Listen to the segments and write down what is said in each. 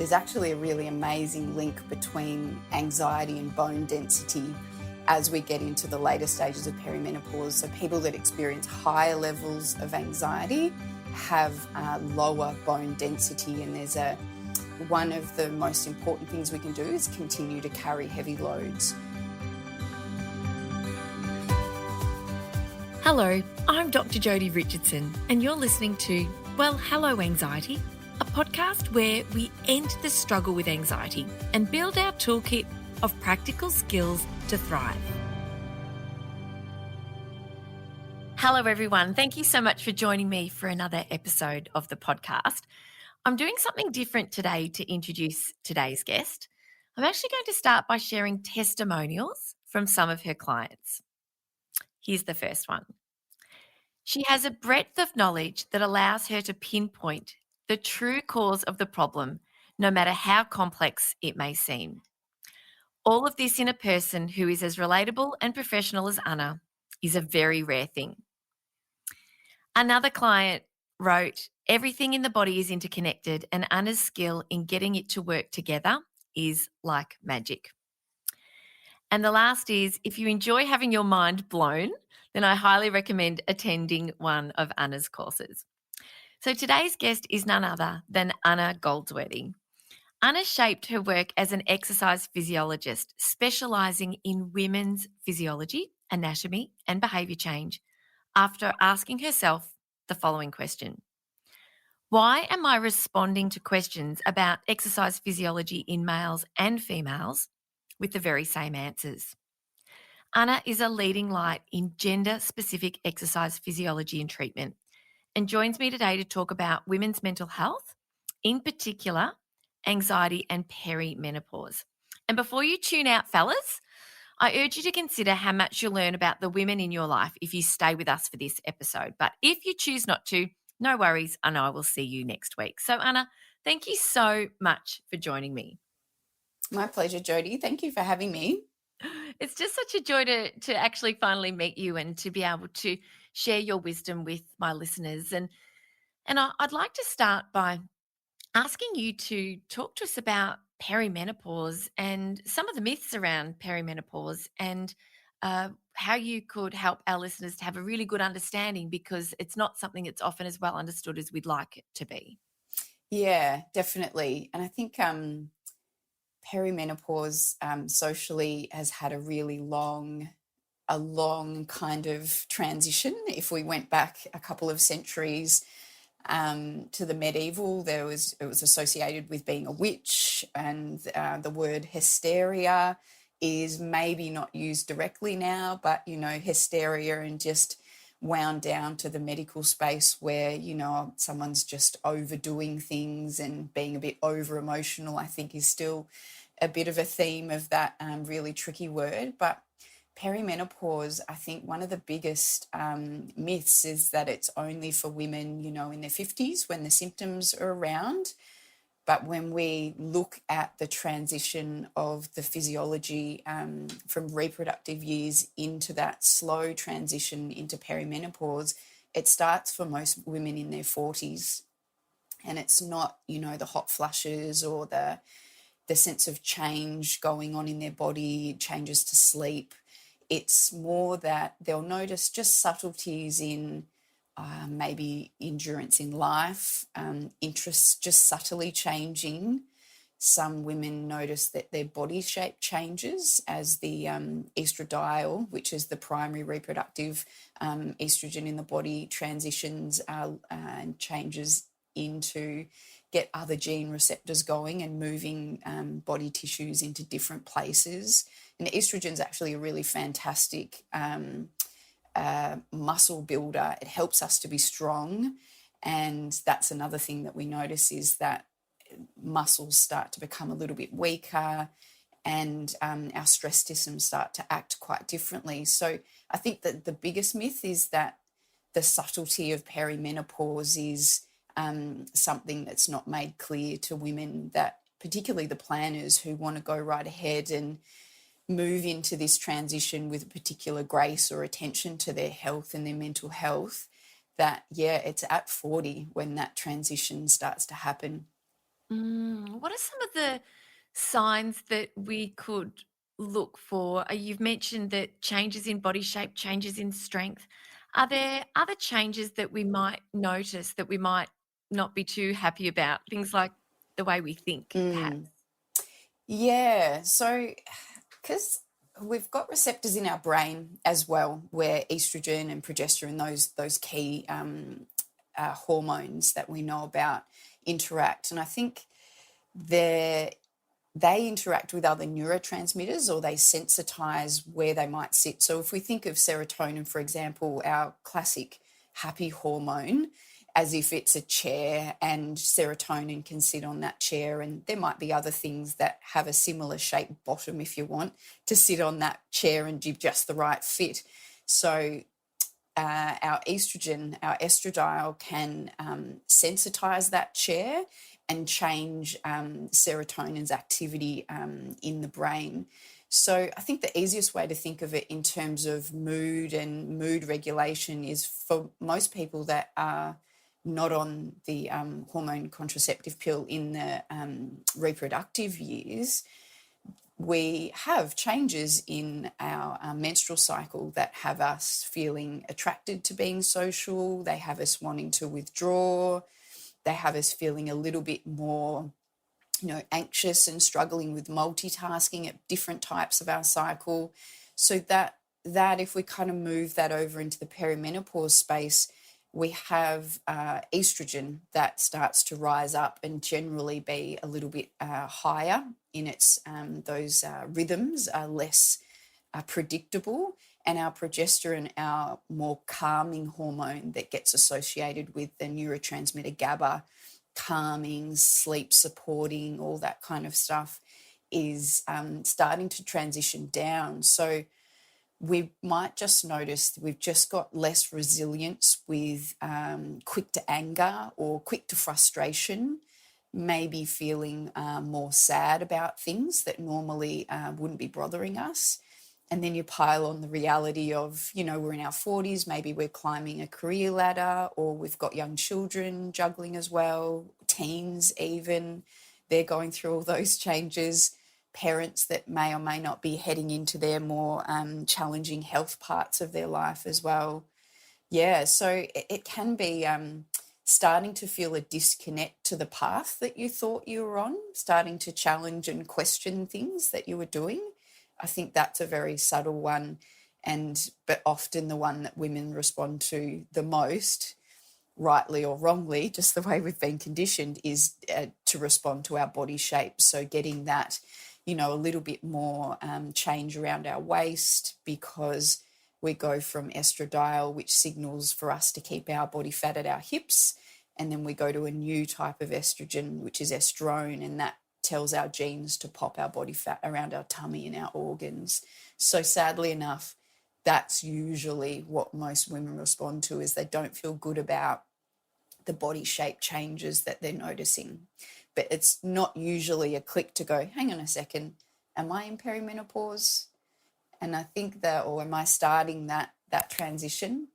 there's actually a really amazing link between anxiety and bone density as we get into the later stages of perimenopause. So people that experience higher levels of anxiety have lower bone density, and one of the most important things we can do is continue to carry heavy loads. Hello, I'm Dr Jodi Richardson, and you're listening to Well, Hello Anxiety, a podcast where we end the struggle with anxiety and build our toolkit of practical skills to thrive. Hello, everyone. Thank you so much for joining me for another episode of the podcast. I'm doing something different today to introduce today's guest. I'm actually going to start by sharing testimonials from some of her clients. Here's the first one. She has a breadth of knowledge that allows her to pinpoint the true cause of the problem, no matter how complex it may seem. All of this in a person who is as relatable and professional as Unna is a very rare thing. Another client wrote, everything in the body is interconnected, and Unna's skill in getting it to work together is like magic. And the last is, if you enjoy having your mind blown, then I highly recommend attending one of Unna's courses. So today's guest is none other than Unna Goldsworthy. Unna shaped her work as an exercise physiologist, specialising in women's physiology, anatomy and behaviour change, after asking herself the following question. Why am I responding to questions about exercise physiology in males and females with the very same answers? Unna is a leading light in gender-specific exercise physiology and treatment, and joins me today to talk about women's mental health, in particular, anxiety and perimenopause. And before you tune out, fellas, I urge you to consider how much you'll learn about the women in your life if you stay with us for this episode. But if you choose not to, no worries, I know I will see you next week. So Unna, thank you so much for joining me. My pleasure, Jodi. Thank you for having me. It's just such a joy to actually finally meet you and to be able to share your wisdom with my listeners. And I'd like to start by asking you to talk to us about perimenopause and some of the myths around perimenopause, and how you could help our listeners to have a really good understanding, because it's not something that's often as well understood as we'd like it to be. Yeah, definitely. And I think perimenopause socially has had a long kind of transition. If we went back a couple of centuries to the medieval, it was associated with being a witch, and the word hysteria is maybe not used directly now, but hysteria and just wound down to the medical space where someone's just overdoing things and being a bit over emotional, I think is still a bit of a theme of that really tricky word. But perimenopause, I think one of the biggest myths is that it's only for women, in their 50s when the symptoms are around. But when we look at the transition of the physiology from reproductive years into that slow transition into perimenopause, it starts for most women in their 40s. And it's not, the hot flushes or the sense of change going on in their body, changes to sleep. It's more that they'll notice just subtleties in maybe endurance in life, interests just subtly changing. Some women notice that their body shape changes as the estradiol, which is the primary reproductive estrogen in the body, transitions and changes into get other gene receptors going and moving body tissues into different places. And estrogen is actually a really fantastic muscle builder. It helps us to be strong. And that's another thing that we notice is that muscles start to become a little bit weaker, and our stress systems start to act quite differently. So I think that the biggest myth is that the subtlety of perimenopause is something that's not made clear to women, that particularly the planners who want to go right ahead and move into this transition with particular grace or attention to their health and their mental health, that, it's at 40 when that transition starts to happen. What are some of the signs that we could look for? You've mentioned that changes in body shape, changes in strength. Are there other changes that we might notice that we might not be too happy about? Things like the way we think, perhaps. Mm. Yeah, so because we've got receptors in our brain as well, where estrogen and progesterone, those key hormones that we know about, interact, and I think they're they interact with other neurotransmitters, or they sensitize where they might sit. So if we think of serotonin, for example, our classic happy hormone, as if it's a chair and serotonin can sit on that chair, and there might be other things that have a similar shaped bottom if you want to sit on that chair and give just the right fit. So our estrogen, our estradiol, can sensitize that chair and change serotonin's activity in the brain. So I think the easiest way to think of it in terms of mood and mood regulation is for most people that are not on the hormone contraceptive pill in the reproductive years, we have changes in our menstrual cycle that have us feeling attracted to being social. They have us wanting to withdraw. They have us feeling a little bit more, anxious and struggling with multitasking at different types of our cycle. So that if we kind of move that over into the perimenopause space, we have estrogen that starts to rise up and generally be a little bit higher in its those rhythms are less predictable, and our progesterone, our more calming hormone that gets associated with the neurotransmitter GABA, calming, sleep supporting, all that kind of stuff, is starting to transition down. So we might just notice that we've just got less resilience with quick to anger or quick to frustration, maybe feeling more sad about things that normally wouldn't be bothering us. And then you pile on the reality of, we're in our 40s, maybe we're climbing a career ladder, or we've got young children juggling as well, teens even, they're going through all those changes, parents that may or may not be heading into their more challenging health parts of their life as well. Yeah, so it can be starting to feel a disconnect to the path that you thought you were on, starting to challenge and question things that you were doing. I think that's a very subtle one, but often the one that women respond to the most, rightly or wrongly, just the way we've been conditioned, is to respond to our body shape. So getting that, a little bit more change around our waist, because we go from estradiol, which signals for us to keep our body fat at our hips, and then we go to a new type of estrogen, which is estrone, and that tells our genes to pop our body fat around our tummy and our organs. So sadly enough, that's usually what most women respond to, is they don't feel good about the body shape changes that they're noticing. But it's not usually a click to go, hang on a second, am I in perimenopause? And I think or am I starting that transition?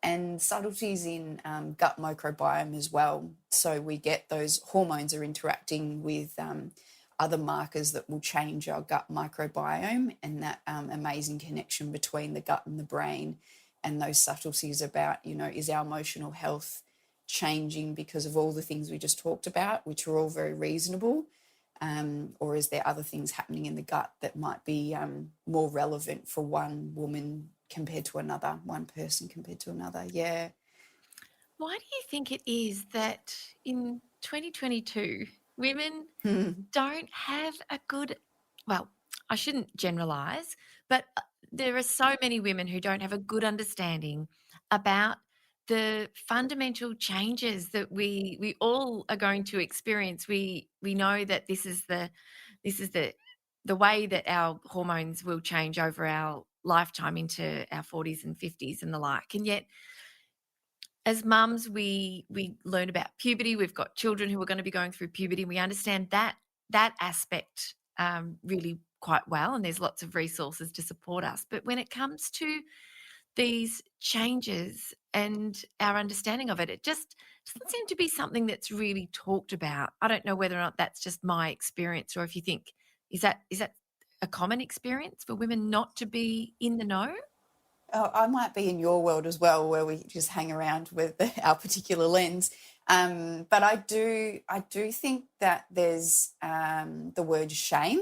And subtleties in gut microbiome as well. So we get those hormones are interacting with other markers that will change our gut microbiome, and that amazing connection between the gut and the brain, and those subtleties about, is our emotional health changing because of all the things we just talked about, which are all very reasonable, or is there other things happening in the gut that might be more relevant for one woman compared to another, one person compared to another? Yeah. Why do you think it is that in 2022, women don't have a good, well, I shouldn't generalize, but there are so many women who don't have a good understanding about the fundamental changes that we all are going to experience. We know that this is the way that our hormones will change over our lifetime into our 40s and 50s and the like. And yet, as mums, we learn about puberty. We've got children who are going to be going through puberty. We understand that aspect really quite well, and there's lots of resources to support us. But when it comes to these changes and our understanding of it. It just doesn't seem to be something that's really talked about. I don't know whether or not that's just my experience, or if you think, is that a common experience for women not to be in the know? I might be in your world as well, where we just hang around with our particular lens. But I do think that there's the word shame.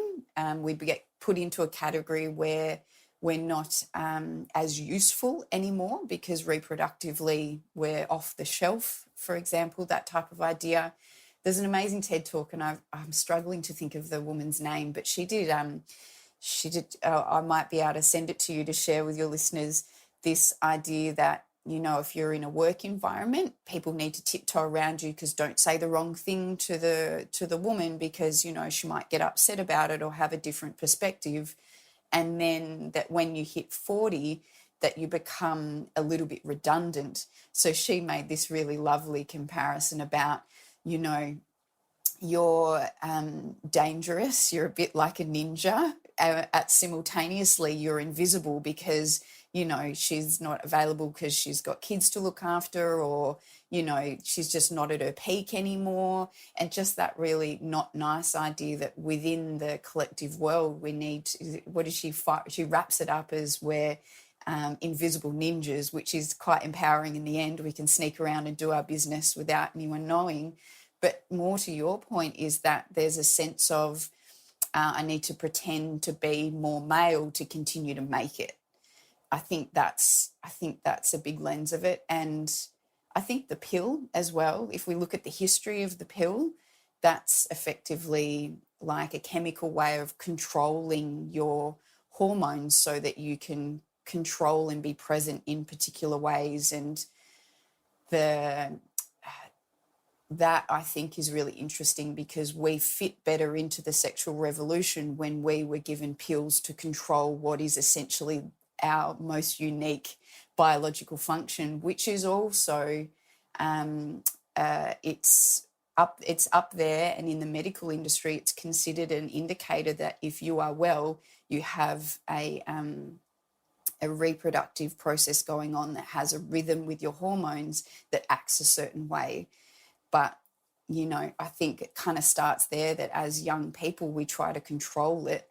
We get put into a category where we're not as useful anymore because reproductively we're off the shelf, for example, that type of idea. There's an amazing TED talk, and I'm struggling to think of the woman's name, but she did. I might be able to send it to you to share with your listeners, this idea that, if you're in a work environment, people need to tiptoe around you, because don't say the wrong thing to the woman, because she might get upset about it or have a different perspective. And then that when you hit 40, that you become a little bit redundant. So she made this really lovely comparison about, you're dangerous, you're a bit like a ninja, at simultaneously you're invisible because she's not available because she's got kids to look after, or she's just not at her peak anymore. And just that really not nice idea that within the collective world we need what does she wraps it up as we're invisible ninjas, which is quite empowering in the end. We can sneak around and do our business without anyone knowing. But more to your point is that there's a sense of I need to pretend to be more male to continue to make it. I think that's a big lens of it. And I think the pill as well, if we look at the history of the pill, that's effectively like a chemical way of controlling your hormones so that you can control and be present in particular ways. And that I think is really interesting, because we fit better into the sexual revolution when we were given pills to control what is essentially our most unique biological function, which is also it's up there, and in the medical industry it's considered an indicator that if you are well, you have a reproductive process going on that has a rhythm with your hormones that acts a certain way. But, I think it kind of starts there, that as young people, we try to control it.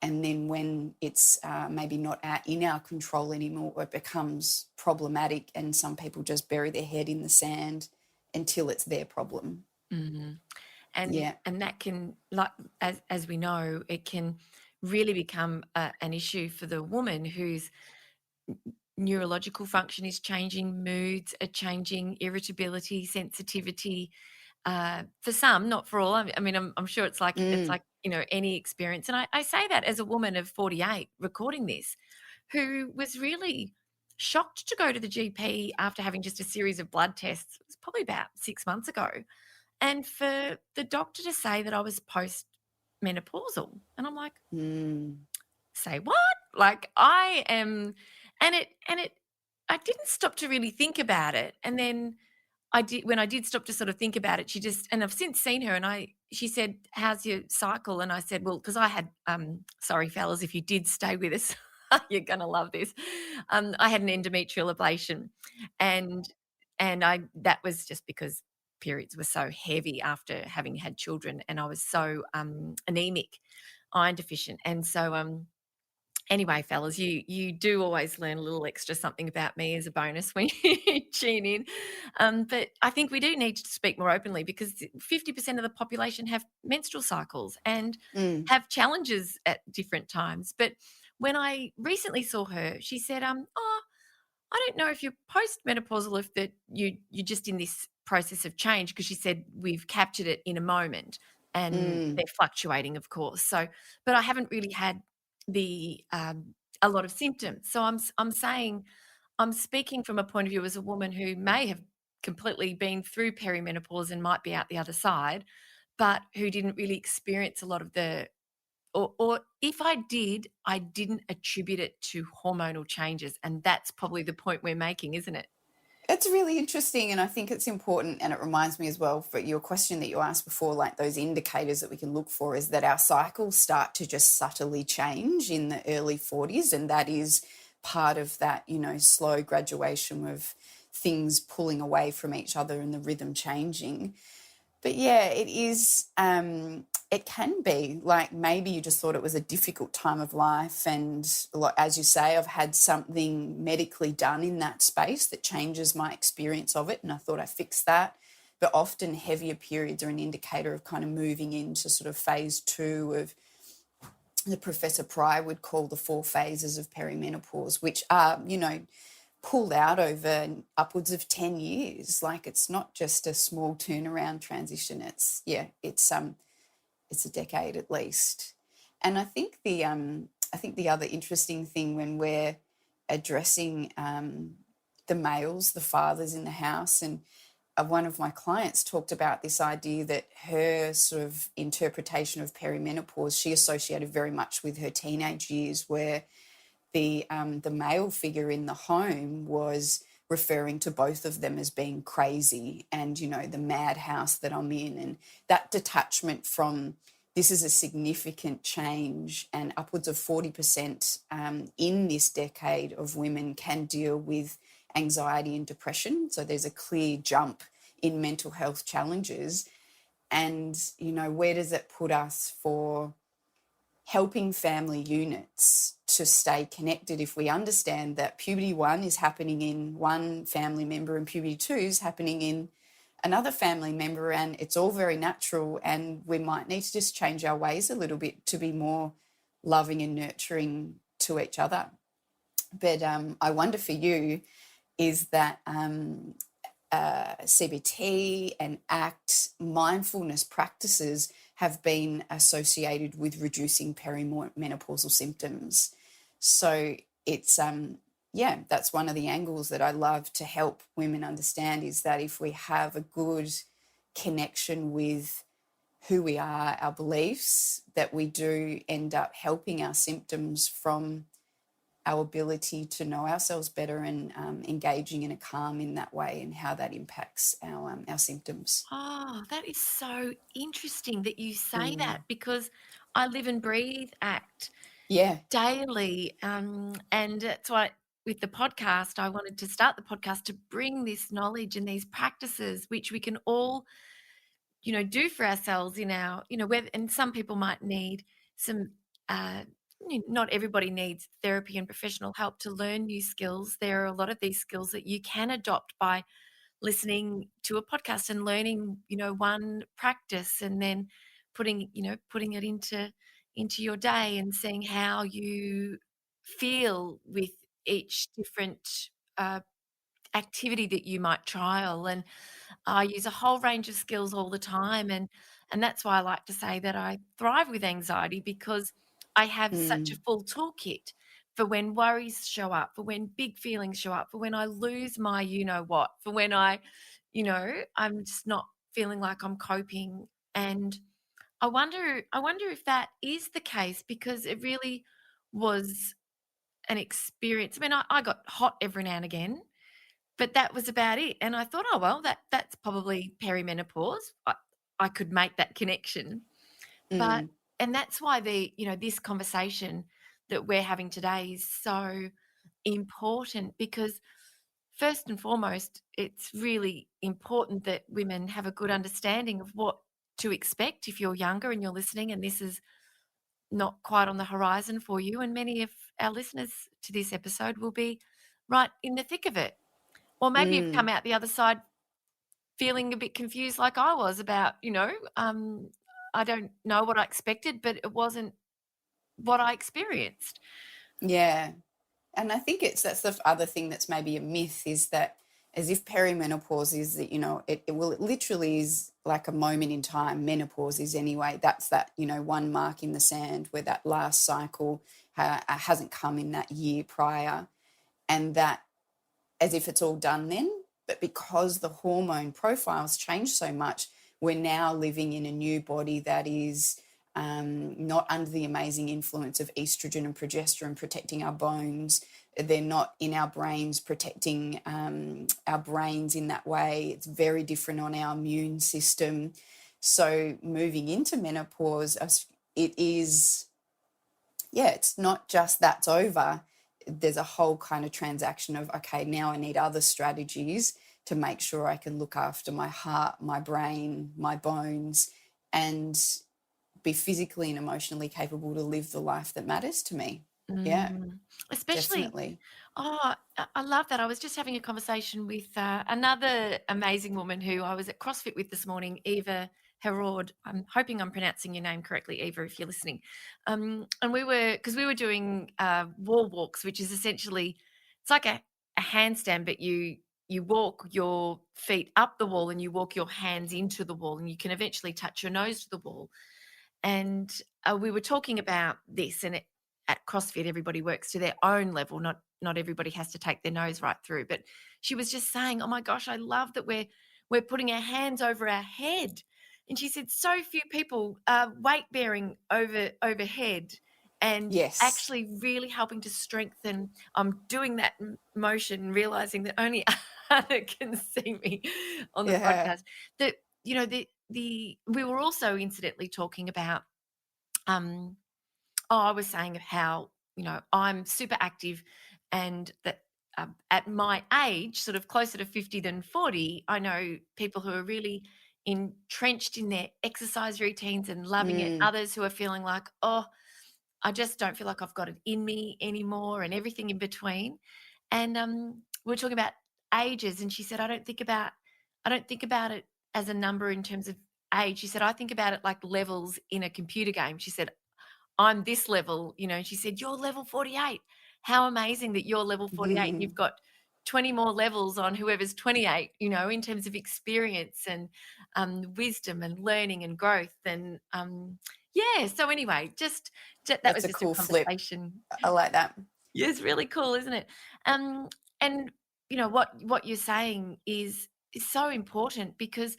And then when it's maybe not in our control anymore, it becomes problematic. And some people just bury their head in the sand until it's their problem. Mm-hmm. Yeah. And that can, like, as we know, it can really become an issue for the woman whose neurological function is changing, moods are changing, irritability, sensitivity. For some, not for all. I mean, I'm sure it's like any experience. And I say that as a woman of 48 recording this, who was really shocked to go to the GP after having just a series of blood tests. It was probably about 6 months ago, and for the doctor to say that I was post-menopausal, and I'm like, say what? Like, I am, and I didn't stop to really think about it. And then when I did stop to sort of think about it, and I've since seen her, and she said, how's your cycle? And I said, well, because I had, sorry fellas, if you did stay with us, you're going to love this. I had an endometrial ablation, and that was just because periods were so heavy after having had children, and I was so anemic, iron deficient. And so anyway, fellas, you do always learn a little extra something about me as a bonus when you tune in. But I think we do need to speak more openly, because 50% of the population have menstrual cycles and have challenges at different times. But when I recently saw her, she said, oh, I don't know if you're postmenopausal, if that you're just in this process of change, because she said we've captured it in a moment, and they're fluctuating, of course. So, but I haven't really had a lot of symptoms. So I'm saying, I'm speaking from a point of view as a woman who may have completely been through perimenopause and might be out the other side, but who didn't really experience a lot of or if I did, I didn't attribute it to hormonal changes. And that's probably the point we're making, isn't it? It's really interesting, and I think it's important, and it reminds me as well, for your question that you asked before, like those indicators that we can look for, is that our cycles start to just subtly change in the early 40s, and that is part of that, slow graduation of things pulling away from each other and the rhythm changing. But yeah, it is, it can be like maybe you just thought it was a difficult time of life. And as you say, I've had something medically done in that space that changes my experience of it. And I thought I fixed that. But often heavier periods are an indicator of kind of moving into sort of phase 2 of the Professor Pry would call the 4 phases of perimenopause, which are, pulled out over upwards of 10 years. Like it's not just a small turnaround transition. It's a decade at least. And I think the other interesting thing when we're addressing the males, the fathers in the house, and one of my clients talked about this idea that her sort of interpretation of perimenopause, she associated very much with her teenage years, where the male figure in the home was referring to both of them as being crazy and, the madhouse that I'm in. And that detachment from this is a significant change, and upwards of 40% in this decade of women can deal with anxiety and depression. So there's a clear jump in mental health challenges. And, where does it put us for helping family units to stay connected if we understand that puberty 1 is happening in one family member and puberty 2 is happening in another family member, and it's all very natural, and we might need to just change our ways a little bit to be more loving and nurturing to each other. But I wonder for you, is that CBT and ACT mindfulness practices have been associated with reducing perimenopausal symptoms. So it's, that's one of the angles that I love to help women understand, is that if we have a good connection with who we are, our beliefs, that we do end up helping our symptoms from our ability to know ourselves better and engaging in a calm in that way, and how that impacts our symptoms. Oh, that is so interesting that you say that, because I live and breathe ACT Yeah. daily. And that's why with the podcast, I wanted to start the podcast to bring this knowledge and these practices, which we can all, do for ourselves in our, and some people might need some, not everybody needs therapy and professional help to learn new skills. There are a lot of these skills that you can adopt by listening to a podcast and learning, one practice, and then putting it into your day and seeing how you feel with each different activity that you might trial. And I use a whole range of skills all the time, and that's why I like to say that I thrive with anxiety, because I have such a full toolkit for when worries show up, for when big feelings show up, for when I lose my what, for when I'm just not feeling like I'm coping. And I wonder if that is the case, because it really was an experience. I mean, I got hot every now and again, but that was about it. And I thought, oh well, that's probably perimenopause. I could make that connection. But and that's why this conversation that we're having today is so important, because first and foremost, it's really important that women have a good understanding of what to expect if you're younger and you're listening and this is not quite on the horizon for you. And many of our listeners to this episode will be right in the thick of it. Or maybe you've come out the other side feeling a bit confused like I was about, I don't know what I expected, but it wasn't what I experienced. Yeah. And I think that's the other thing that's maybe a myth, is that as if perimenopause is that, it literally is like a moment in time. Menopause is anyway. That's that, one mark in the sand where that last cycle hasn't come in that year prior, and that as if it's all done then. But because the hormone profiles change so much, we're now living in a new body that is not under the amazing influence of estrogen and progesterone protecting our bones. They're not in our brains protecting our brains in that way. It's very different on our immune system. So moving into menopause, it is, it's not just that's over. there's a whole kind of transaction of, okay, now I need other strategies to make sure I can look after my heart, my brain, my bones, and be physically and emotionally capable to live the life that matters to me. Yeah, Especially, definitely. I love that. I was just having a conversation with another amazing woman who I was at CrossFit with this morning, Eva Herod. I'm hoping I'm pronouncing your name correctly, Eva, if you're listening. And we were doing wall walks, which is essentially, it's like a handstand, but you walk your feet up the wall and you walk your hands into the wall, and you can eventually touch your nose to the wall. And we were talking about this, and at CrossFit, everybody works to their own level. Not everybody has to take their nose right through. But she was just saying, "Oh my gosh, I love that we're putting our hands over our head." And she said, "So few people are weight bearing overhead, and Yes. actually really helping to strengthen." I'm doing that motion, realizing that only Anna can see me on the Yeah. podcast. That we were also incidentally talking about um I was saying how, I'm super active, and that at my age, sort of closer to 50 than 40, I know people who are really entrenched in their exercise routines and loving it, Mm. others who are feeling like, oh, I just don't feel like I've got it in me anymore, and everything in between. And we are talking about ages, and she said, I don't think about it as a number in terms of age. She said, I think about it like levels in a computer game. She said, I'm this level, and she said, you're level 48. How amazing that you're level 48. You've got 20 more levels on whoever's 28, in terms of experience and wisdom and learning and growth. And yeah, so anyway, that That's was a just a cool flip. conversation. I like that. Yeah, it's really cool, isn't it? Um, and what you're saying is so important, because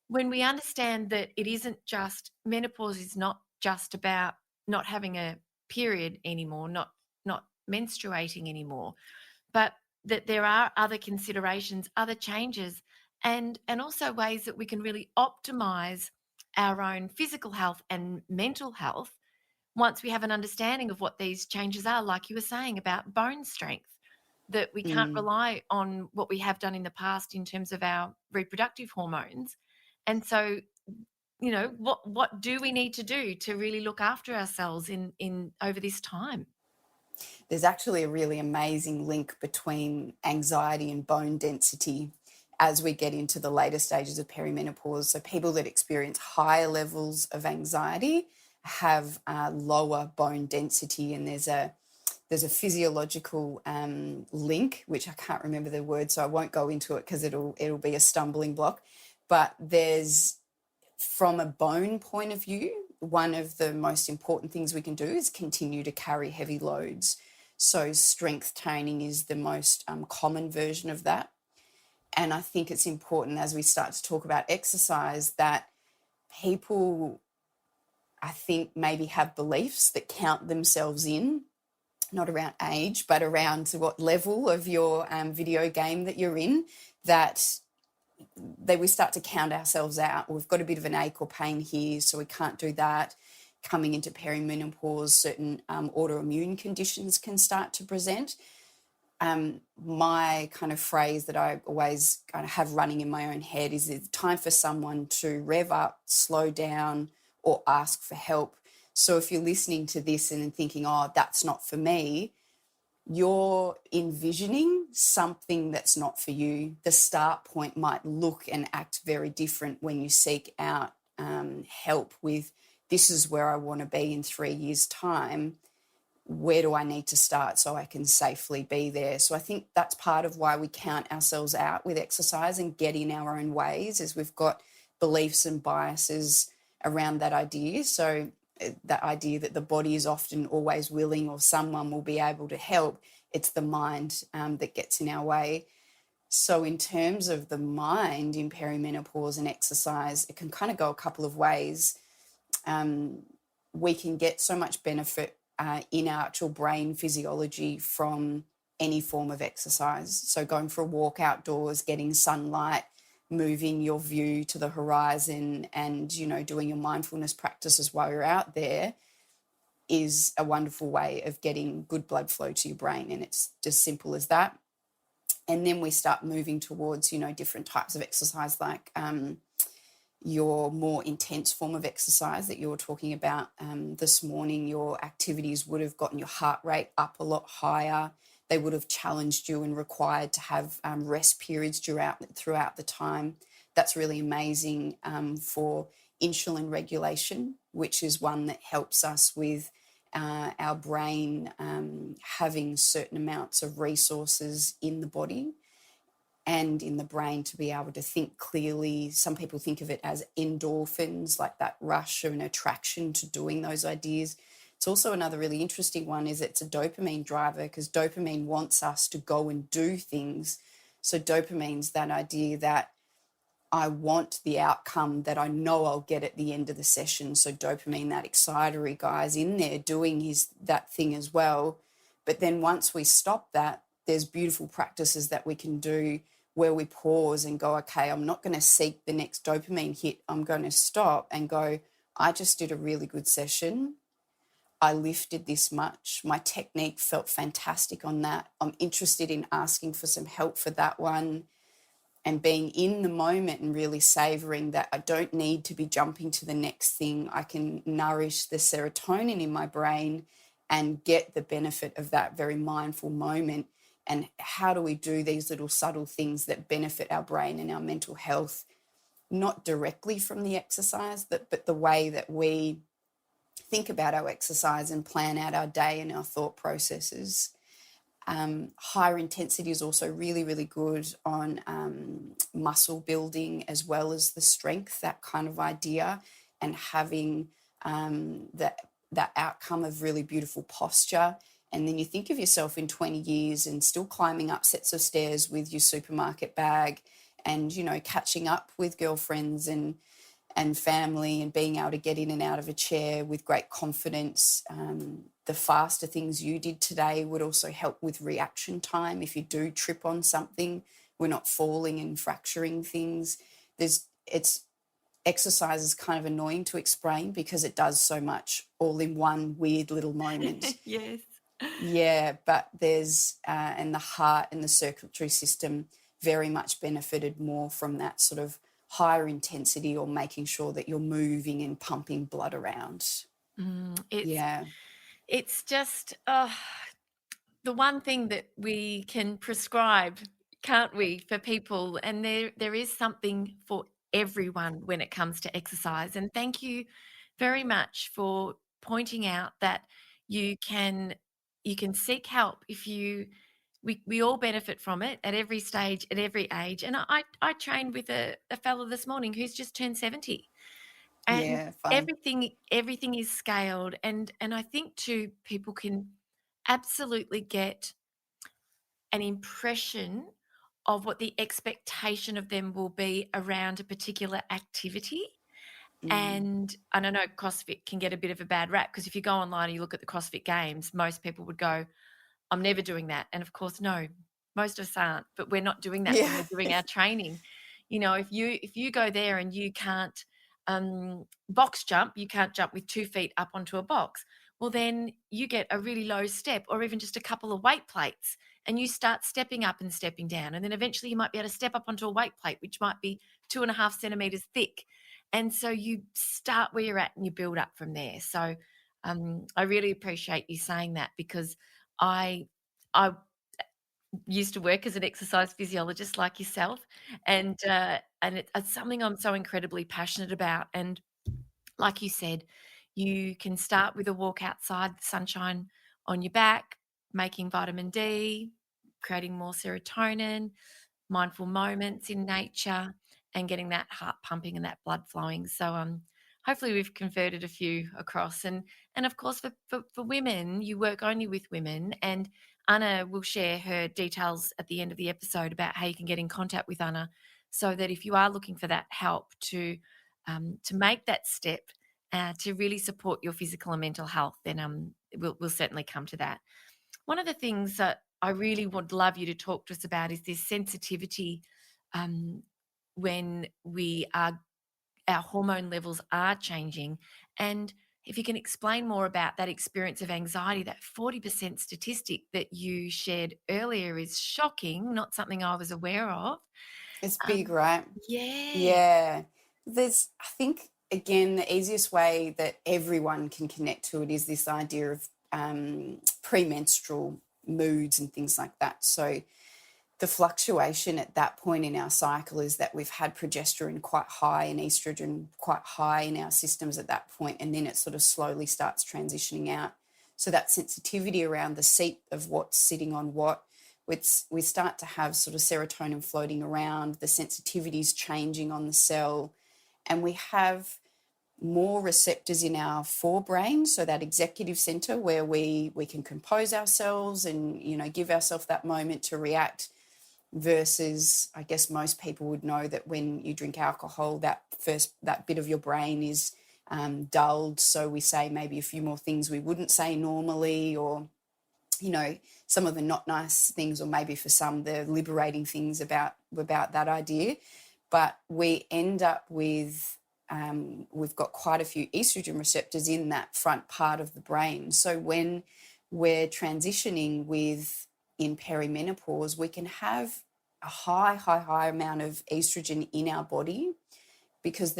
when we understand that it isn't just, menopause is not just about not having a period anymore, not menstruating anymore, but that there are other considerations, other changes, and also ways that we can really optimize our own physical health and mental health once we have an understanding of what these changes are, like you were saying about bone strength, that we can't Mm. rely on what we have done in the past in terms of our reproductive hormones. And so, what do we need to do to really look after ourselves in over this time? There's actually a really amazing link between anxiety and bone density as we get into the later stages of perimenopause. So people that experience higher levels of anxiety have lower bone density, and there's a physiological link, which I can't remember the word, so I won't go into it because it'll be a stumbling block. But there's, from a bone point of view, one of the most important things we can do is continue to carry heavy loads. So strength training is the most common version of that. And I think it's important, as we start to talk about exercise, that people, I think, maybe have beliefs that count themselves in, not around age, but around what level of your video game that you're in, that we start to count ourselves out. We've got a bit of an ache or pain here, so we can't do that. Coming into perimenopause, certain autoimmune conditions can start to present. My kind of phrase that I always kind of have running in my own head is, it's time for someone to rev up, slow down, or ask for help. So if you're listening to this and thinking, oh, that's not for me, you're envisioning something that's not for you. The start point might look and act very different when you seek out help with, this is where I want to be in 3 years' time. Where do I need to start so I can safely be there? So I think that's part of why we count ourselves out with exercise and get in our own ways, is we've got beliefs and biases around that idea. So that idea that the body is often always willing, or someone will be able to help, it's the mind that gets in our way. So in terms of the mind in perimenopause and exercise, it can kind of go a couple of ways. We can get so much benefit in our actual brain physiology from any form of exercise. So going for a walk outdoors, getting sunlight, moving your view to the horizon, and, doing your mindfulness practices while you're out there, is a wonderful way of getting good blood flow to your brain, and it's just simple as that. And then we start moving towards, different types of exercise, like your more intense form of exercise that you were talking about this morning. Your activities would have gotten your heart rate up a lot higher. They would have challenged you and required to have rest periods throughout the time. That's really amazing for insulin regulation, which is one that helps us with our brain having certain amounts of resources in the body and in the brain to be able to think clearly. Some people think of it as endorphins, like that rush of an attraction to doing those ideas. It's also another really interesting one is it's a dopamine driver, because dopamine wants us to go and do things. So dopamine's that idea that I want the outcome that I know I'll get at the end of the session. So dopamine, that excitatory guy's in there doing that thing as well. But then once we stop that, there's beautiful practices that we can do where we pause and go, okay, I'm not going to seek the next dopamine hit. I'm going to stop and go, I just did a really good session. I lifted this much. My technique felt fantastic on that. I'm interested in asking for some help for that one. And being in the moment and really savoring that I don't need to be jumping to the next thing. I can nourish the serotonin in my brain and get the benefit of that very mindful moment. And how do we do these little subtle things that benefit our brain and our mental health, not directly from the exercise, but the way that we think about our exercise and plan out our day and our thought processes. Higher intensity is also really, really good on muscle building as well as the strength, that kind of idea, and having that outcome of really beautiful posture. And then you think of yourself in 20 years and still climbing up sets of stairs with your supermarket bag and, catching up with girlfriends and family and being able to get in and out of a chair with great confidence. The faster things you did today would also help with reaction time. If you do trip on something, we're not falling and fracturing things. Exercise is kind of annoying to explain because it does so much all in one weird little moment. Yes. Yeah, but there's, and the heart and the circulatory system very much benefited more from that sort of higher intensity or making sure that you're moving and pumping blood around. It's just the one thing that we can prescribe, can't we, for people? And there is something for everyone when it comes to exercise. And thank you very much for pointing out that you can seek help if we all benefit from it at every stage, at every age. And I trained with a fellow this morning who's just turned 70. And Fun. everything is scaled. And I think too, people can absolutely get an impression of what the expectation of them will be around a particular activity. And I know CrossFit can get a bit of a bad rap because if you go online and you look at the CrossFit Games, most people would go, I'm never doing that. And of course, no, most of us aren't, but we're not doing that when we're doing our training. If you go there and you can't box jump, you can't jump with 2 feet up onto a box. Well, then you get a really low step or even just a couple of weight plates and you start stepping up and stepping down. And then eventually you might be able to step up onto a weight plate, which might be 2.5 centimeters thick. And so you start where you're at and you build up from there. So I really appreciate you saying that because I used to work as an exercise physiologist like yourself, and it's something I'm so incredibly passionate about. And like you said, you can start with a walk outside, the sunshine on your back, making vitamin D, creating more serotonin, mindful moments in nature, and getting that heart pumping and that blood flowing. So hopefully we've converted a few across. And of course for women, you work only with women, and Unna will share her details at the end of the episode about how you can get in contact with Unna, so that if you are looking for that help to make that step to really support your physical and mental health, then we'll certainly come to that. One of the things that I really would love you to talk to us about is this sensitivity when our hormone levels are changing, and if you can explain more about that experience of anxiety, that 40% statistic that you shared earlier is shocking, not something I was aware of. It's big, right? Yeah. Yeah. I think, again, the easiest way that everyone can connect to it is this idea of premenstrual moods and things like that. So the fluctuation at that point in our cycle is that we've had progesterone quite high and estrogen quite high in our systems at that point, and then it sort of slowly starts transitioning out. So that sensitivity around the seat of what's sitting on what, we start to have sort of serotonin floating around, the sensitivity's changing on the cell, and we have more receptors in our forebrain, so that executive center where we can compose ourselves and, give ourselves that moment to react, versus, I guess most people would know that when you drink alcohol, that bit of your brain is dulled. So we say maybe a few more things we wouldn't say normally, or, some of the not nice things, or maybe for some, the liberating things about that idea. But we end up with, we've got quite a few estrogen receptors in that front part of the brain. So when we're transitioning in perimenopause, we can have a high amount of estrogen in our body, because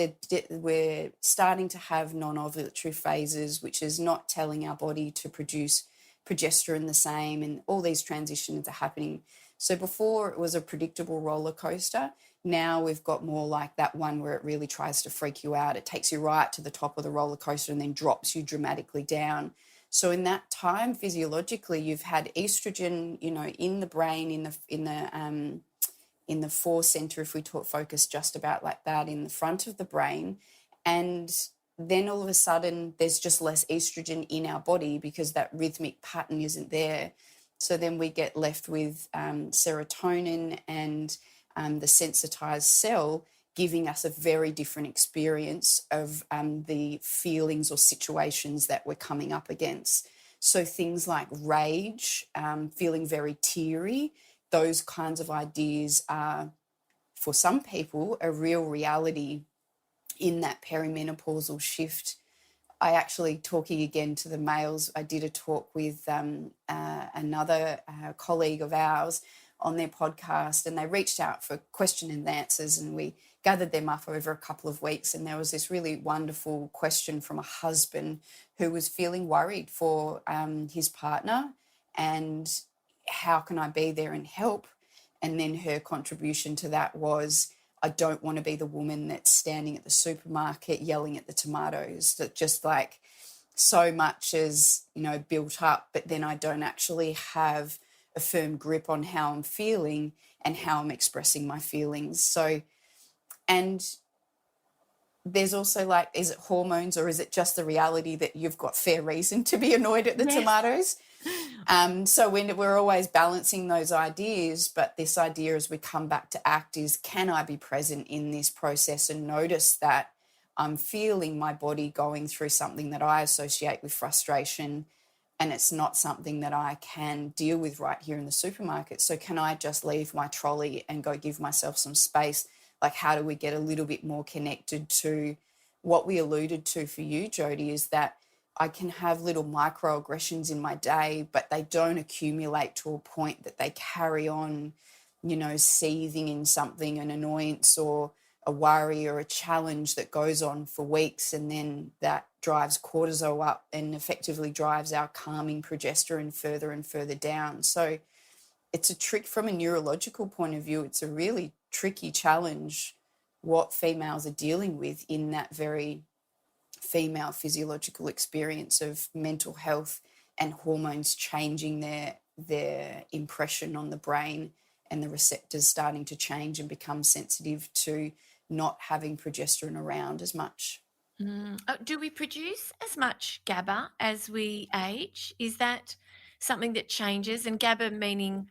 we're starting to have non-ovulatory phases, which is not telling our body to produce progesterone the same, and all these transitions are happening. So before it was a predictable roller coaster, now we've got more like that one where it really tries to freak you out. It takes you right to the top of the roller coaster and then drops you dramatically down. So in that time, physiologically, you've had estrogen, in the brain, in the fore center, if we focus just about like that, in the front of the brain, and then all of a sudden there's just less estrogen in our body because that rhythmic pattern isn't there. So then we get left with serotonin and the sensitized cell giving us a very different experience of the feelings or situations that we're coming up against. So things like rage, feeling very teary, those kinds of ideas are, for some people, a real reality in that perimenopausal shift. I actually, talking again to the males, I did a talk with another colleague of ours on their podcast, and they reached out for question and answers, and we gathered them up over a couple of weeks. And there was this really wonderful question from a husband who was feeling worried for his partner, and how can I be there and help? And then her contribution to that was, I don't want to be the woman that's standing at the supermarket yelling at the tomatoes, that just like so much is, built up, but then I don't actually have a firm grip on how I'm feeling and how I'm expressing my feelings. So, and there's also like, is it hormones, or is it just the reality that you've got fair reason to be annoyed at the tomatoes? So when we're always balancing those ideas, but this idea as we come back to act is, can I be present in this process and notice that I'm feeling my body going through something that I associate with frustration, and it's not something that I can deal with right here in the supermarket. So can I just leave my trolley and go give myself some space? Like, how do we get a little bit more connected to what we alluded to for you, Jodi, is that I can have little microaggressions in my day, but they don't accumulate to a point that they carry on, seething in something, an annoyance or a worry or a challenge that goes on for weeks, and then that drives cortisol up and effectively drives our calming progesterone further and further down. So it's a trick from a neurological point of view. It's a really tricky challenge what females are dealing with in that very female physiological experience of mental health and hormones changing their impression on the brain, and the receptors starting to change and become sensitive to not having progesterone around as much. Do we produce as much GABA as we age? Is that something that changes? And GABA meaning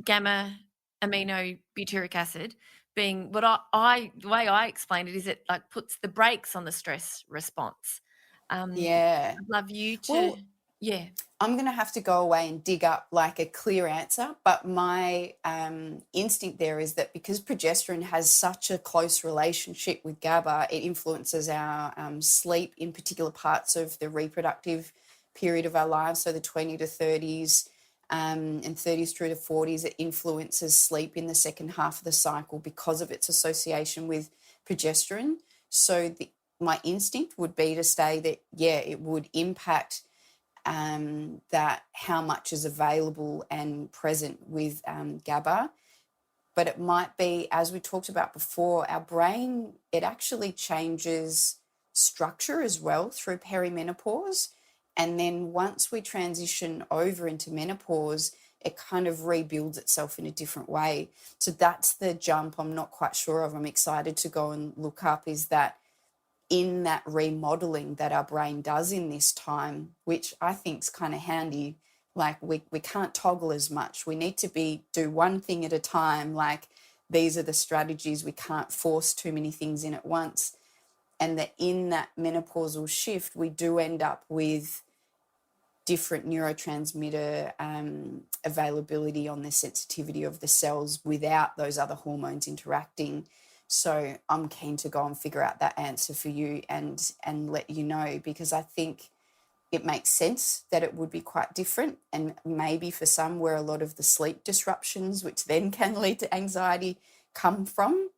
gamma aminobutyric acid, being what the way I explained it is, it like puts the brakes on the stress response. Yeah. I'd love you to. Well, Yeah. I'm going to have to go away and dig up like a clear answer, but my instinct there is that because progesterone has such a close relationship with GABA, it influences our sleep in particular parts of the reproductive period of our lives, so the 20 to 30s and 30s through to 40s. It influences sleep in the second half of the cycle because of its association with progesterone. So my instinct would be to say that, yeah, it would impact that how much is available and present with GABA. But it might be, as we talked about before, our brain, it actually changes structure as well through perimenopause. And then once we transition over into menopause, it kind of rebuilds itself in a different way. So that's the jump I'm not quite sure of. I'm excited to go and look up, is that in that remodeling that our brain does in this time, which I think is kind of handy. Like we can't toggle as much. We need to do one thing at a time. Like these are the strategies. We can't force too many things in at once. And that in that menopausal shift, we do end up with different neurotransmitter availability on the sensitivity of the cells without those other hormones interacting. So I'm keen to go and figure out that answer for you and let you know, because I think it makes sense that it would be quite different, and maybe for some where a lot of the sleep disruptions, which then can lead to anxiety, come from.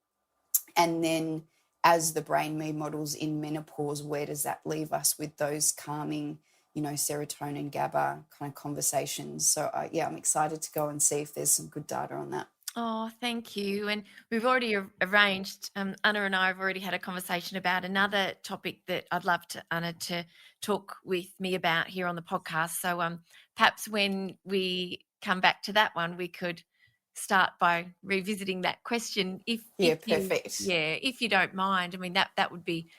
And then as the brain remodels in menopause, where does that leave us with those calming, serotonin, GABA kind of conversations? So yeah, I'm excited to go and see if there's some good data on that. Oh, thank you. And we've already arranged, Unna and I have already had a conversation about another topic that I'd love to Unna to talk with me about here on the podcast. So perhaps when we come back to that one, we could start by revisiting that question. If Perfect. if you don't mind. I mean, that would be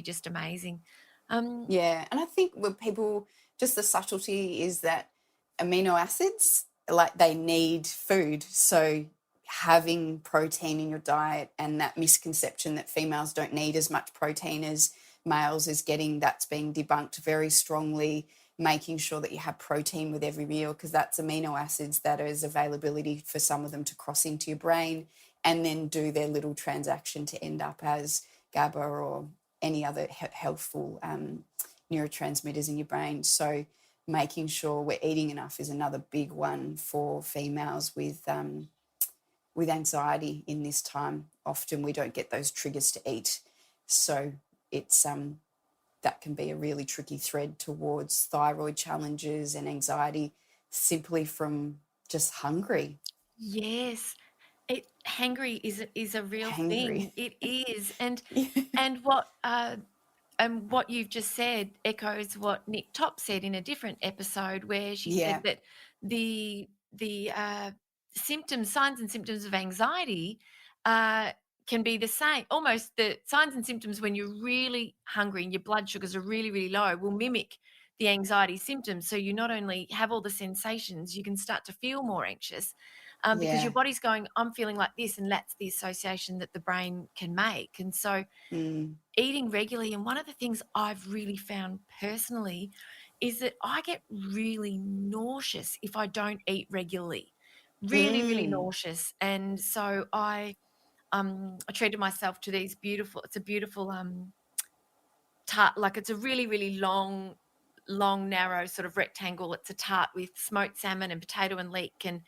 just amazing. Yeah, and I think with people, just the subtlety is that amino acids, like they need food. So having protein in your diet, and that misconception that females don't need as much protein as males is that's being debunked very strongly. Making sure that you have protein with every meal, because that's amino acids that is availability for some of them to cross into your brain and then do their little transaction to end up as GABA or any other healthful neurotransmitters in your brain. So making sure we're eating enough is another big one for females with anxiety in this time. Often we don't get those triggers to eat. So it's that can be a really tricky thread towards thyroid challenges and anxiety simply from just hungry. Yes. Hangry is a real Hangry. thing. It is. Yeah. And what you've just said echoes what Nick Top said in a different episode, where she Yeah. said that the signs and symptoms of anxiety can be the same. Almost the signs and symptoms when you're really hungry and your blood sugars are really, really low will mimic the anxiety symptoms. So you not only have all the sensations, you can start to feel more anxious because your body's going, I'm feeling like this, and that's the association that the brain can make. And so eating regularly, and one of the things I've really found personally is that I get really nauseous if I don't eat regularly. Really, really nauseous. And so I treated myself to these beautiful, it's a beautiful tart, like it's a really, really long, narrow sort of rectangle. It's a tart with smoked salmon and potato and leek and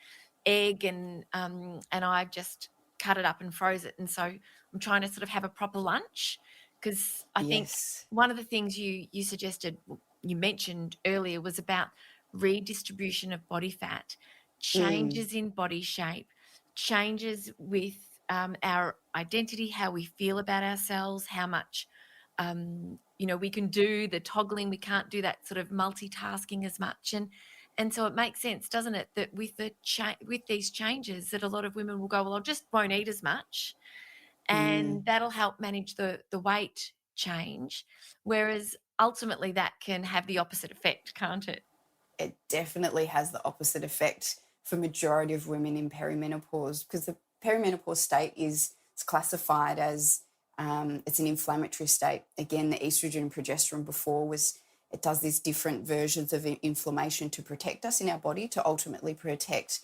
egg, and I just cut it up and froze it. And so I'm trying to sort of have a proper lunch, because I think one of the things you suggested, you mentioned earlier, was about redistribution of body fat, changes in body shape, changes with our identity, how we feel about ourselves, how much we can do the toggling, we can't do that sort of multitasking as much, and so it makes sense, doesn't it, that with these changes, that a lot of women will go, well, I just won't eat as much, and that'll help manage the weight change, whereas ultimately that can have the opposite effect, can't it? It definitely has the opposite effect for majority of women in perimenopause, because the perimenopause state it's classified as it's an inflammatory state. Again, the estrogen and progesterone before was it does these different versions of inflammation to protect us in our body, to ultimately protect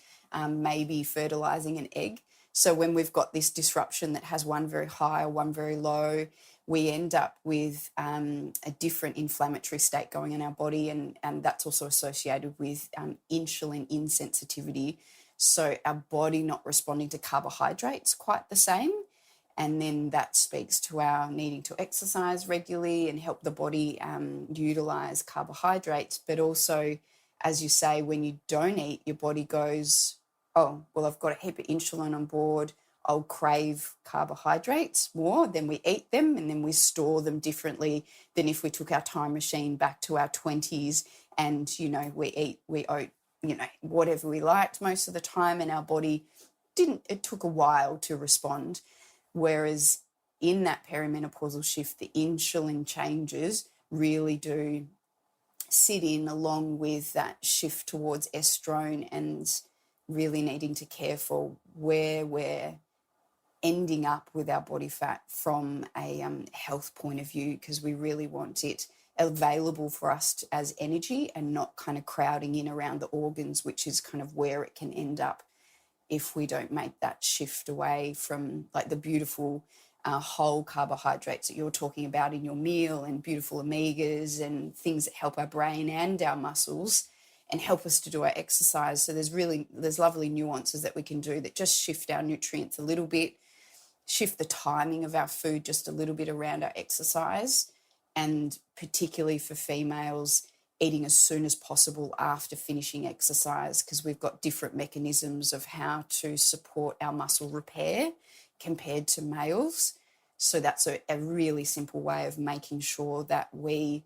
maybe fertilizing an egg. So when we've got this disruption that has one very high or one very low, we end up with a different inflammatory state going in our body, and that's also associated with insulin insensitivity. So our body not responding to carbohydrates quite the same. And then that speaks to our needing to exercise regularly and help the body utilize carbohydrates. But also, as you say, when you don't eat, your body goes, oh, well, I've got a heap of insulin on board. I'll crave carbohydrates more. Then we eat them, and then we store them differently than if we took our time machine back to our 20s and, we ate, whatever we liked most of the time, and our body it took a while to respond. Whereas in that perimenopausal shift, the insulin changes really do sit in along with that shift towards estrone, and really needing to care for where we're ending up with our body fat from a health point of view, because we really want it available for us as energy and not kind of crowding in around the organs, which is kind of where it can end up if we don't make that shift away from like the beautiful whole carbohydrates that you're talking about in your meal, and beautiful omegas and things that help our brain and our muscles and help us to do our exercise. So there's lovely nuances that we can do that just shift our nutrients a little bit, shift the timing of our food just a little bit around our exercise, and particularly for females, eating as soon as possible after finishing exercise, because we've got different mechanisms of how to support our muscle repair compared to males. So that's a really simple way of making sure that we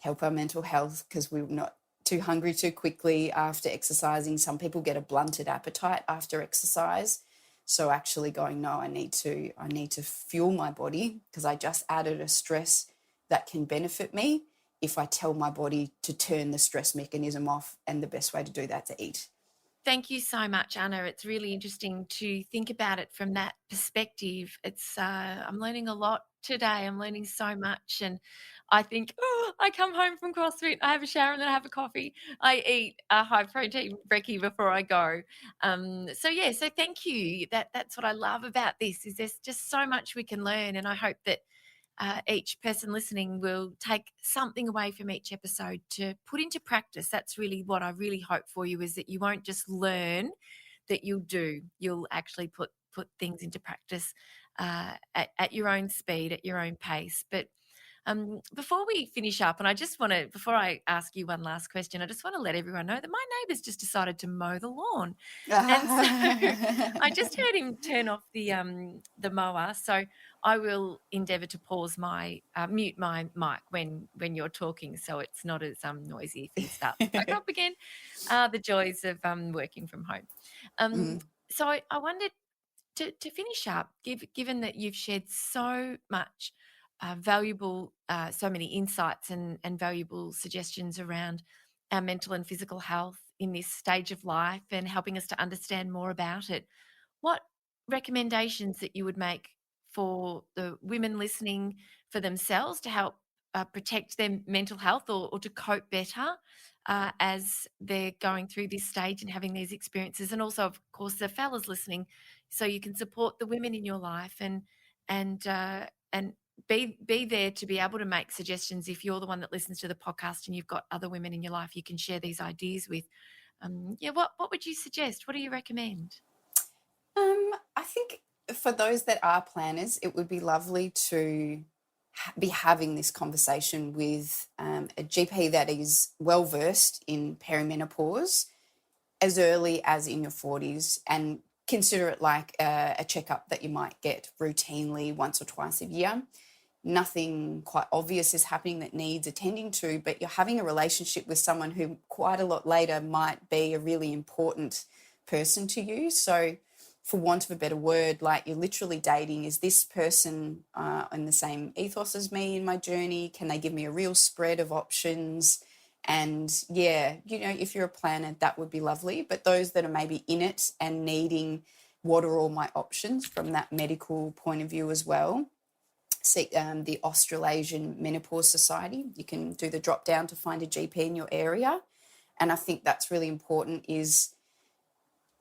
help our mental health, because we're not too hungry too quickly after exercising. Some people get a blunted appetite after exercise. So actually going, no, I need to fuel my body, because I just added a stress that can benefit me if I tell my body to turn the stress mechanism off, and the best way to do that is to eat. Thank you so much, Anna. It's really interesting to think about it from that perspective. I'm learning a lot today. I'm learning so much, and I think, I come home from CrossFit, I have a shower, and then I have a coffee. I eat a high protein brekkie before I go. So thank you. That's what I love about this, is there's just so much we can learn, and I hope that each person listening will take something away from each episode to put into practice. That's really what I really hope for you, is that you won't just learn, that you'll actually put things into practice at your own speed, at your own pace. But before we finish up, and before I ask you one last question, I just want to let everyone know that my neighbour's just decided to mow the lawn. And so I just heard him turn off the mower. So I will endeavour to mute my mic when you're talking, so it's not as noisy if he starts back up again. The joys of working from home. So I wondered, to finish up, given that you've shared so much so many insights and valuable suggestions around our mental and physical health in this stage of life, and helping us to understand more about it, what recommendations that you would make for the women listening, for themselves, to help protect their mental health, or to cope better as they're going through this stage and having these experiences, and also, of course, the fellas listening, so you can support the women in your life and be there to be able to make suggestions. If you're the one that listens to the podcast and you've got other women in your life you can share these ideas with, what would you suggest? What do you recommend? I think for those that are planners, it would be lovely to be having this conversation with a GP that is well versed in perimenopause as early as in your 40s, and consider it like a checkup that you might get routinely once or twice a year. Nothing quite obvious is happening that needs attending to, but you're having a relationship with someone who quite a lot later might be a really important person to you. So for want of a better word, like, you're literally dating, is this person in the same ethos as me in my journey? Can they give me a real spread of options? And if you're a planner, that would be lovely. But those that are maybe in it and needing, what are all my options from that medical point of view as well, the Australasian Menopause Society. You can do the drop down to find a GP in your area. And I think that's really important, is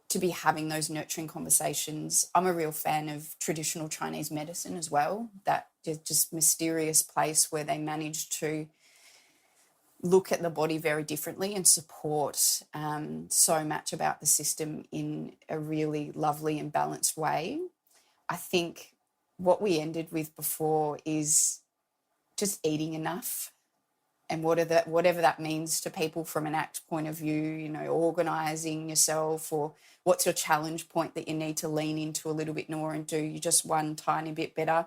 to be having those nurturing conversations. I'm a real fan of traditional Chinese medicine as well, that just mysterious place where they manage to look at the body very differently and support so much about the system in a really lovely and balanced way. I think what we ended with before is just eating enough, and whatever that means to people from an ACT point of view, organising yourself, or what's your challenge point that you need to lean into a little bit more and do you just one tiny bit better.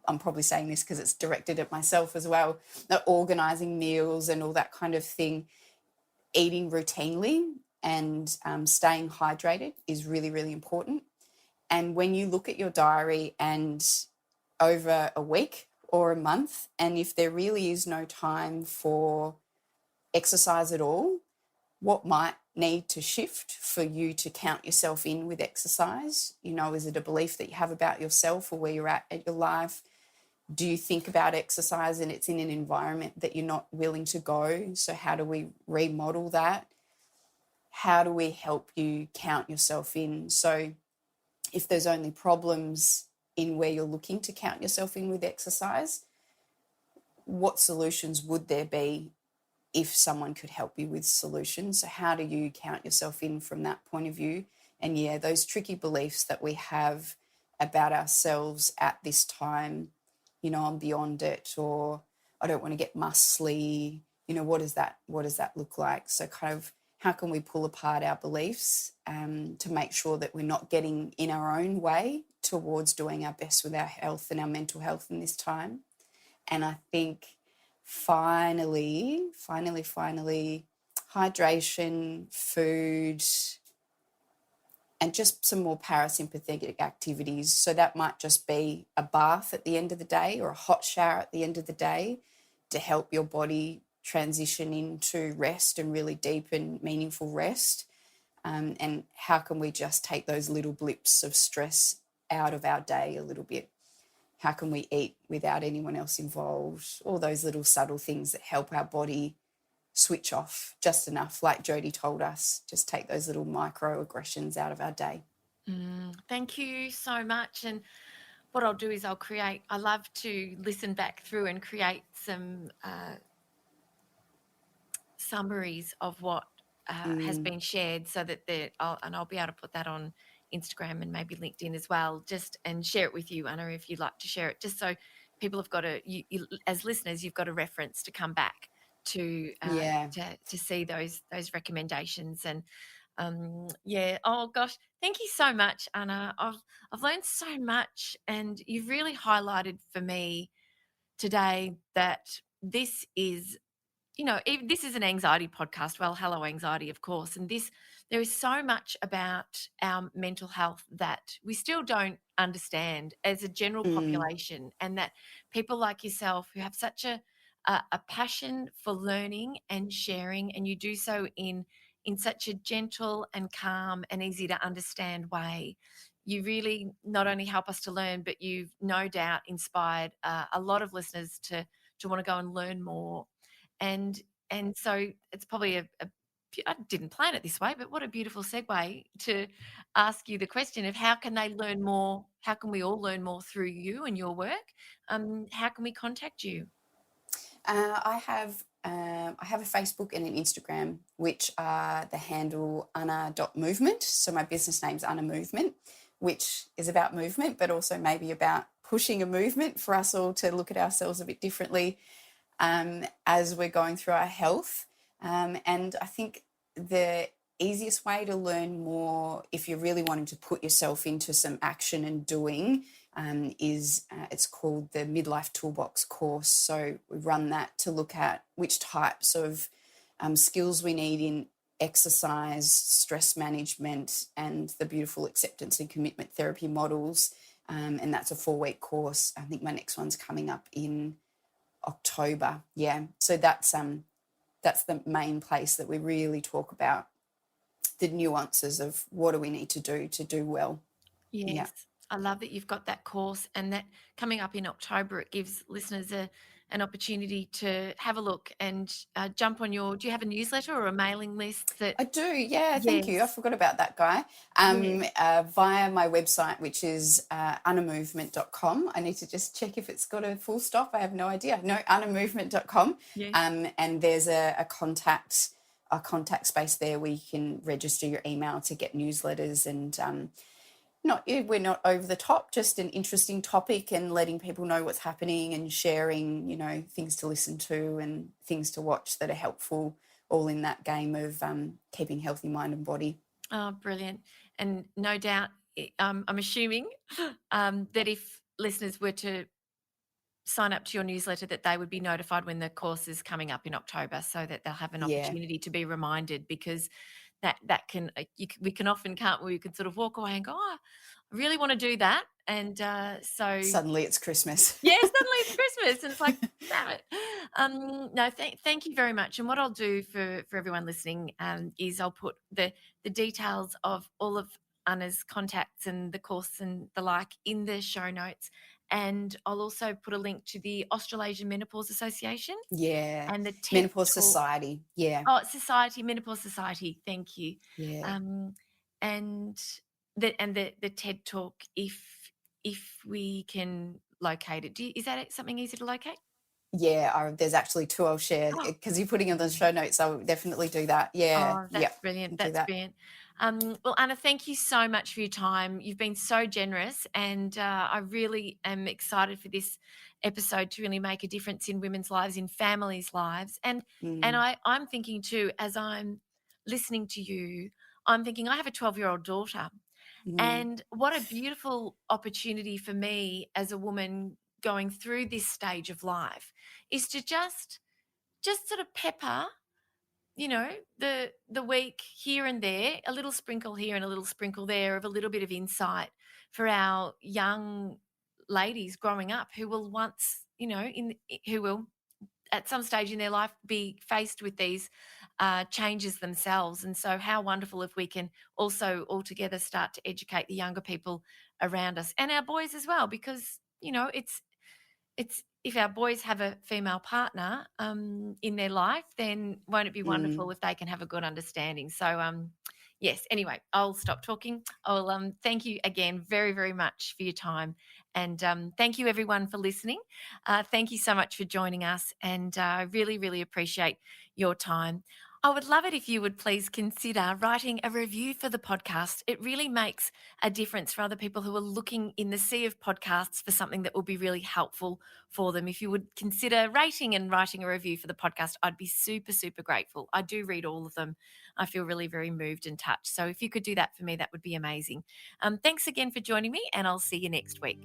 I'm probably saying this because it's directed at myself as well. Organising meals and all that kind of thing, eating routinely and staying hydrated is really, really important. And when you look at your diary and over a week or a month, and if there really is no time for exercise at all, what might need to shift for you to count yourself in with exercise? Is it a belief that you have about yourself or where you're at your life? Do you think about exercise and it's in an environment that you're not willing to go? So how do we remodel that? How do we help you count yourself in? So if there's only problems in where you're looking to count yourself in with exercise, what solutions would there be if someone could help you with solutions? So how do you count yourself in from that point of view? And yeah, those tricky beliefs that we have about ourselves at this time, I'm beyond it, or I don't want to get muscly, what does that look like? So kind of how can we pull apart our beliefs to make sure that we're not getting in our own way towards doing our best with our health and our mental health in this time? And I think finally, hydration, food, and just some more parasympathetic activities. So that might just be a bath at the end of the day or a hot shower at the end of the day to help your body transition into rest and really deep and meaningful rest. And how can we just take those little blips of stress out of our day a little bit? How can we eat without anyone else involved? All those little subtle things that help our body switch off just enough, like Jodi told us, just take those little microaggressions out of our day. Thank you so much. And what I'll do is I love to listen back through and create some summaries of what has been shared, so that I'll be able to put that on Instagram and maybe LinkedIn as well, and share it with you, Anna, if you'd like to share it, just so people have got you, as listeners, you've got a reference to come back to see those recommendations. And oh gosh, thank you so much, Anna. I've learned so much, and you've really highlighted for me today that this is, this is an anxiety podcast. Well, hello, anxiety, of course. And there is so much about our mental health that we still don't understand as a general population, and that people like yourself who have such a passion for learning and sharing, and you do so in such a gentle and calm and easy to understand way. You really not only help us to learn, but you've no doubt inspired a lot of listeners to want to go and learn more. And so it's probably I didn't plan it this way, but what a beautiful segue to ask you the question of how can they learn more? How can we all learn more through you and your work? How can we contact you? I have a Facebook and an Instagram, which are the handle Unna.movement. So my business name's Unna Movement, which is about movement, but also maybe about pushing a movement for us all to look at ourselves a bit differently as we're going through our health. And I think the easiest way to learn more, if you're really wanting to put yourself into some action and doing, is it's called the Midlife Toolbox course. So we run that to look at which types of skills we need in exercise, stress management, and the beautiful acceptance and commitment therapy models. And that's a 4-week course. I think my next one's coming up in October. Yeah. So that's the main place that we really talk about the nuances of what do we need to do well. Yes. Yeah. I love that you've got that course, and that coming up in October, it gives listeners an opportunity to have a look and jump on do you have a newsletter or a mailing list that? I do, yeah, thank you. I Yes. forgot about that guy. Yeah. Via my website, which is unnamovement.com. I need to just check if it's got a full stop. I have no idea. No, unnamovement.com. Yeah. And there's a contact space there where you can register your email to get newsletters, and we're not over the top, just an interesting topic and letting people know what's happening and sharing, things to listen to and things to watch that are helpful, all in that game of keeping healthy mind and body. Oh, brilliant. And no doubt, I'm assuming that if listeners were to sign up to your newsletter, that they would be notified when the course is coming up in October, so that they'll have an opportunity to be reminded, because that can we can often, can't we? We can sort of walk away and go, oh, I really want to do that, and so Suddenly it's Christmas. yeah, suddenly it's Christmas, and it's like, damn it. No, thank you very much. And what I'll do for everyone listening is I'll put the details of all of Unna's contacts and the course and the like in the show notes. And I'll also put a link to the Australasian Menopause Association. Yeah. And the TED Menopause Talk. Society. Yeah. Oh, Menopause Society. Thank you. Yeah. And the TED Talk, if we can locate it. Is that something easy to locate? Yeah, there's actually two I'll share, because you're putting in the show notes. I'll definitely do that. Yeah. Oh, that's brilliant. That's brilliant. Well, Unna, thank you so much for your time. You've been so generous, and I really am excited for this episode to really make a difference in women's lives, in families' lives. And I'm thinking too, as I'm listening to you, I'm thinking I have a 12-year-old daughter. And what a beautiful opportunity for me as a woman going through this stage of life is to just sort of pepper, the week here and there, a little sprinkle here and a little sprinkle there of a little bit of insight for our young ladies growing up, who will once, who will at some stage in their life be faced with these changes themselves. And so how wonderful if we can also all together start to educate the younger people around us, and our boys as well, because, it's if our boys have a female partner in their life, then won't it be wonderful if they can have a good understanding? So, yes, anyway, I'll stop talking. I'll thank you again very, very much for your time. And thank you, everyone, for listening. Thank you so much for joining us. And I really, really appreciate your time. I would love it if you would please consider writing a review for the podcast. It really makes a difference for other people who are looking in the sea of podcasts for something that will be really helpful for them. If you would consider rating and writing a review for the podcast, I'd be super, super grateful. I do read all of them. I feel really very moved and touched. So if you could do that for me, that would be amazing. Thanks again for joining me, and I'll see you next week.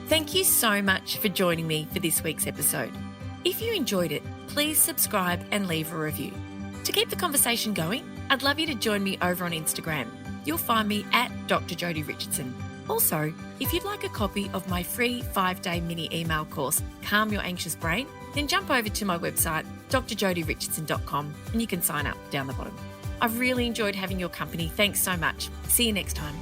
Thank you so much for joining me for this week's episode. If you enjoyed it, please subscribe and leave a review. To keep the conversation going, I'd love you to join me over on Instagram. You'll find me at Dr Jodi Richardson. Also, if you'd like a copy of my free 5-day mini email course, Calm Your Anxious Brain, then jump over to my website, drjodirichardson.com, and you can sign up down the bottom. I've really enjoyed having your company. Thanks so much. See you next time.